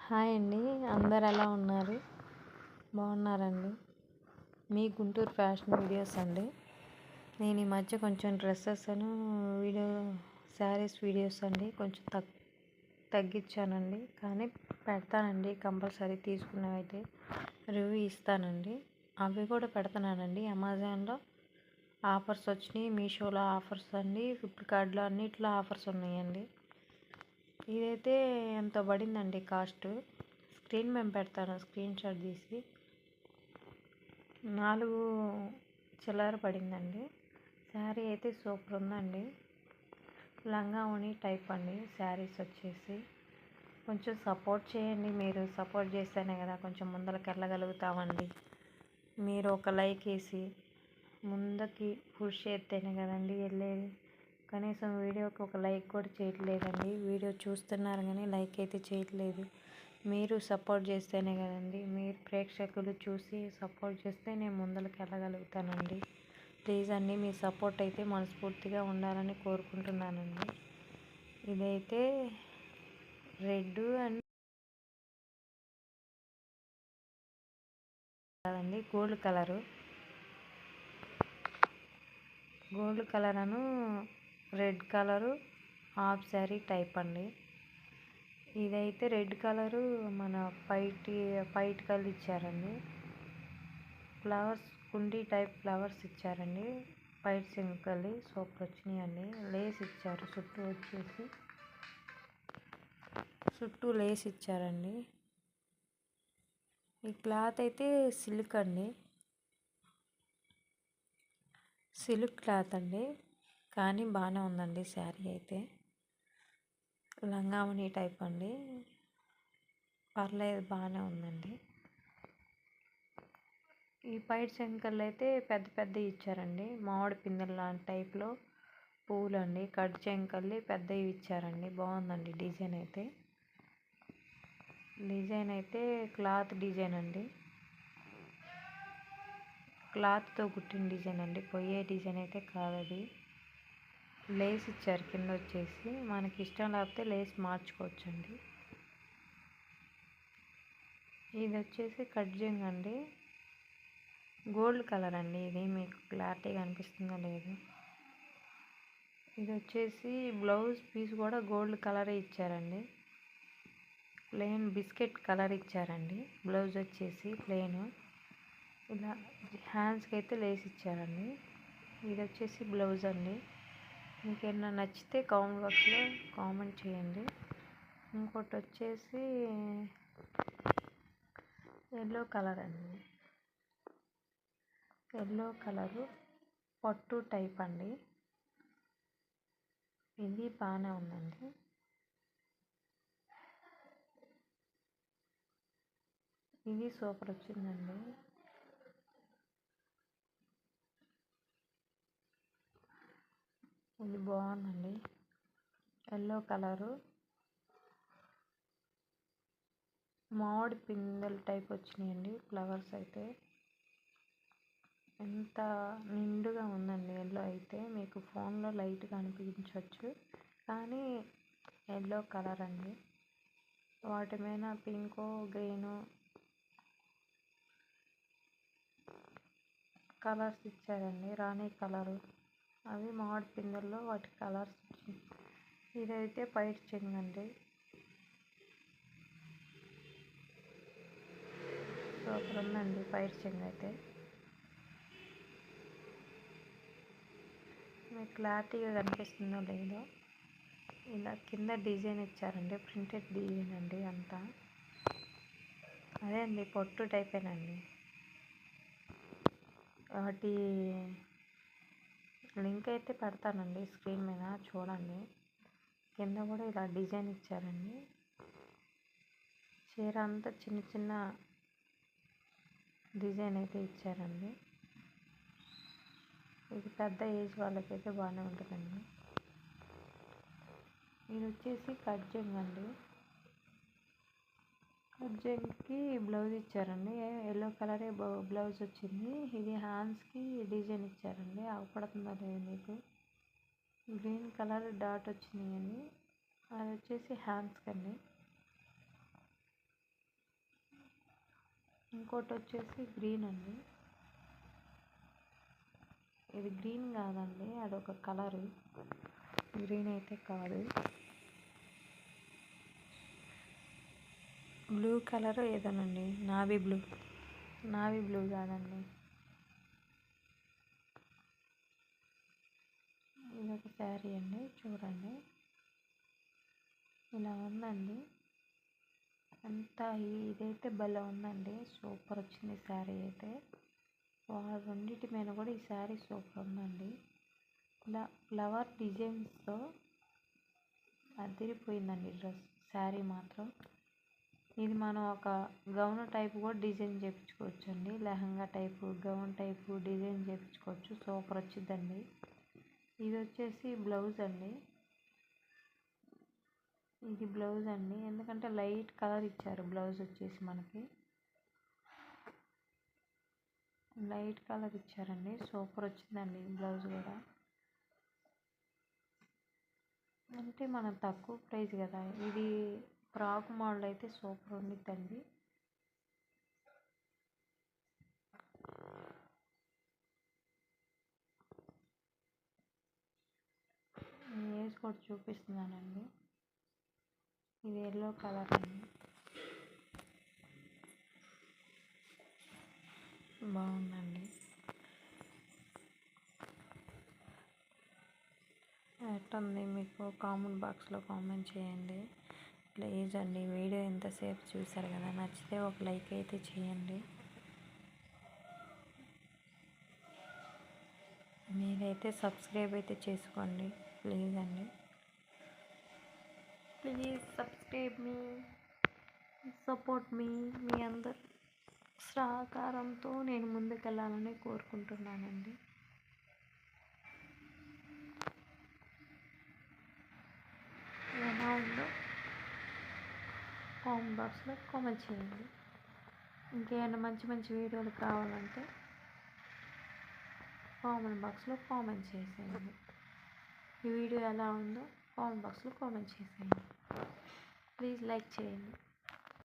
Hi అండి. అందరు ఎలా ఉన్నారు? బాగున్నారండి. మీ గుంటూరు ఫ్యాషన్ వీడియోస్ అండి. నేను ఈ మధ్య కొంచెం డ్రెస్సెస్ శారీస్ వీడియోస్ అండి కొంచెం తగ్గించానండి. కానీ పెడతానండి, కంపల్సరీ తీసుకున్నవైతే రివ్యూ ఇస్తానండి. అవి కూడా పెడుతున్నానండి. అమెజాన్లో ఆఫర్స్ వచ్చినాయి, మీషోలో ఆఫర్స్ అండి, ఫ్లిప్కార్ట్లో అన్నిట్లో ఆఫర్స్ ఉన్నాయండి. ఇదైతే ఎంత పడిందండి కాస్ట్? స్క్రీన్ మేము పెడతాను, స్క్రీన్ షాట్ తీసి. 4 చిల్లర పడిందండి. శారీ అయితే సూపర్ ఉందండి. లంగా ఓణి టైప్ అండి. శారీస్ వచ్చేసి కొంచెం సపోర్ట్ చేయండి. మీరు సపోర్ట్ చేస్తేనే కదా కొంచెం ముందరికి వెళ్ళగలుగుతామండి. మీరు ఒక లైక్ వేసి ముందుకి పుష్ చేస్తేనే కదండి వెళ్ళేది. కనీసం వీడియోకి ఒక లైక్ కూడా చేయట్లేదండి. వీడియో చూస్తున్నారు కానీ లైక్ అయితే చేయట్లేదు. మీరు సపోర్ట్ చేస్తేనే కదండి, మీరు ప్రేక్షకులు చూసి సపోర్ట్ చేస్తే నేను ముందరికి వెళ్ళగలుగుతానండి. ప్లీజ్ అండి, మీ సపోర్ట్ అయితే మనస్ఫూర్తిగా ఉండాలని కోరుకుంటున్నానండి. ఇదైతే రెడ్ అండ్ కాదండి, గోల్డ్ కలర్ అను red colour half sari type అండి. ఇదైతే రెడ్ కలరు మన పైట్ కలర్ ఇచ్చారండి. ఫ్లవర్స్ కుండీ టైప్ ఫ్లవర్స్ ఇచ్చారండి. పైట్ సింకలి సూపర్ వచ్చినాయండి. లేస్ ఇచ్చారు, చుట్టూ లేస్ ఇచ్చారండి. ఈ క్లాత్ అయితే సిల్క్ అండి, సిల్క్ క్లాత్ అండి. కానీ బాగానే ఉందండి శారీ అయితే. లంగావణి టైప్ అండి, పర్లేదు బాగానే ఉందండి. ఈ పైట్ శంకర్లు అయితే పెద్ద ఇచ్చారండి. మామిడి పిందెల లాంటి టైప్లో పువ్వులు అండి. కట్ శంకర్లు పెద్దవి ఇచ్చారండి. బాగుందండి డిజైన్ అయితే క్లాత్ డిజైన్ అండి. క్లాత్తో కుట్టిన డిజైన్ అండి, పొయ్యే డిజైన్ అయితే కాదు అది. లేస్ ఇచ్చారు కింద వచ్చేసి. మనకి ఇష్టం లేకపోతే లేస్ మార్చుకోవచ్చండి. ఇది వచ్చేసి కట్జింగ్ అండి, గోల్డ్ కలర్ అండి. ఇది మీకు క్లారిటీగా అనిపిస్తుందో లేదు. ఇది వచ్చేసి బ్లౌజ్ పీస్ కూడా గోల్డ్ కలరే ఇచ్చారండి. ప్లెయిన్ బిస్కెట్ కలర్ ఇచ్చారండి. బ్లౌజ్ వచ్చేసి ప్లెయిన్. ఇలా హ్యాండ్స్కి అయితే లేస్ ఇచ్చారండి. ఇది వచ్చేసి బ్లౌజ్ అండి. మీకు ఏమైనా నచ్చితే కామెంట్ బాక్స్లో కామెంట్ చేయండి. ఇంకోటి వచ్చేసి ఎల్లో కలర్ అండి. ఎల్లో కలరు పట్టు టైప్ అండి. ఇది బాగానే ఉందండి. ఇది సూపర్ వచ్చిందండి. ఇది బాగుందండి. ఎల్లో కలరు మామిడి పిందెల టైప్ వచ్చినాయండి ఫ్లవర్స్ అయితే. ఎంత నిండుగా ఉందండి ఎల్లో అయితే. మీకు ఫోన్లో లైట్గా అనిపించవచ్చు కానీ ఎల్లో కలర్ అండి. వాటి మీద పింకు గ్రీను కలర్స్ ఇచ్చారండి. రాణి కలరు అవి మామిడి పిందెల్లో వాటి కలర్స్ వచ్చింది. ఇదైతే పైట్ చెంగు అండి. సూపర్ ఉందండి పైట్ చెంగు అయితే. మీకు క్లారిటీగా కనిపిస్తుందో లేదో. ఇలా కింద డిజైన్ ఇచ్చారండి, ప్రింటెడ్ డిజైన్ అండి అంతా. అదే అండి, పొట్టు టైపేనండి. వాటి లింక్ అయితే పెడతానండి స్క్రీన్ మీద, చూడండి. కింద కూడా ఇలా డిజైన్ ఇచ్చారండి. చీర అంతా చిన్న డిజైన్ అయితే ఇచ్చారండి. ఇది పెద్ద ఏజ్ వాళ్ళకైతే బాగానే ఉంటుందండి. ఇది వచ్చేసి కట్జింగ్ అండి. కట్జింగ్కి బ్లౌజ్ ఇచ్చారండి. ఎల్లో కలరే బ్లౌజ్ వచ్చింది. ఇది హ్యాండ్స్కి డిజైన్ ఇచ్చారండి. అవపడుతుందో లేదు మీకు. గ్రీన్ కలర్ డాట్ వచ్చినాయండి. అది వచ్చేసి హ్యాండ్స్కి అండి. ఇంకోటి వచ్చేసి గ్రీన్ అండి. ఇది గ్రీన్ కాదండి, అదొక కలరు. గ్రీన్ అయితే కాదు, బ్లూ కలర్ ఏదోనండి, నావీ బ్లూ కాదండి. ఇదొక శారీ అండి, చూడండి ఇలా ఉందండి. అంతా ఇదైతే భలే ఉందండి, సూపర్ వచ్చింది శారీ అయితే. రెండింటి మీద కూడా ఈ శారీ సూపర్ ఉందండి. ఇలా ఫ్లవర్ డిజైన్స్తో అదిరిపోయిందండి డ్రెస్. శారీ మాత్రం ఇది మనం ఒక గౌన్ టైప్ కూడా డిజైన్ చేయించుకోవచ్చు అండి. Lehenga type, gown type design చేయించుకోవచ్చు, సూపర్ వచ్చిందండి. ఇది వచ్చేసి బ్లౌజ్ అండి. ఇది బ్లౌజ్ అండి, ఎందుకంటే లైట్ కలర్ ఇచ్చారు. బ్లౌజ్ వచ్చేసి మనకి లైట్ కలర్ ఇచ్చారండి, సూపర్ వచ్చిందండి బ్లౌజ్ కూడా. అంటే మనం తక్కువ ప్రైస్ కదా, ఇది ఫ్రాక్ మోడల్ అయితే సూపర్ ఉండిద్దండి. వేసి కూడా చూపిస్తున్నానండి. ఇది ఎల్లో కలర్ అండి, బాగుందండి. ఎట్టుంది మీకు కామెంట్ బాక్స్లో కామెంట్ చేయండి ప్లీజ్ అండి. వీడియో ఎంతసేపు చూసారు కదా, నచ్చితే ఒక లైక్ అయితే చేయండి. మీరైతే సబ్స్క్రైబ్ అయితే చేసుకోండి ప్లీజ్ అండి. ప్లీజ్ సబ్స్క్రైబ్ మీ, సపోర్ట్ మీ. మీ అందరు సహకారంతో నేను ముందుకెళ్ళాలని కోరుకుంటున్నానండి. ఎలా ఉందో కామెంట్ బాక్స్లో కామెంట్ చేయండి. ఇంకేమైనా మంచి మంచి వీడియోలు కావాలంటే కామెంట్ బాక్స్లో కామెంట్ చేసేయండి. ఈ వీడియో ఎలా ఉందో కామెంట్ బాక్స్లో కామెంట్ చేసేయండి. ప్లీజ్ లైక్ చేయండి.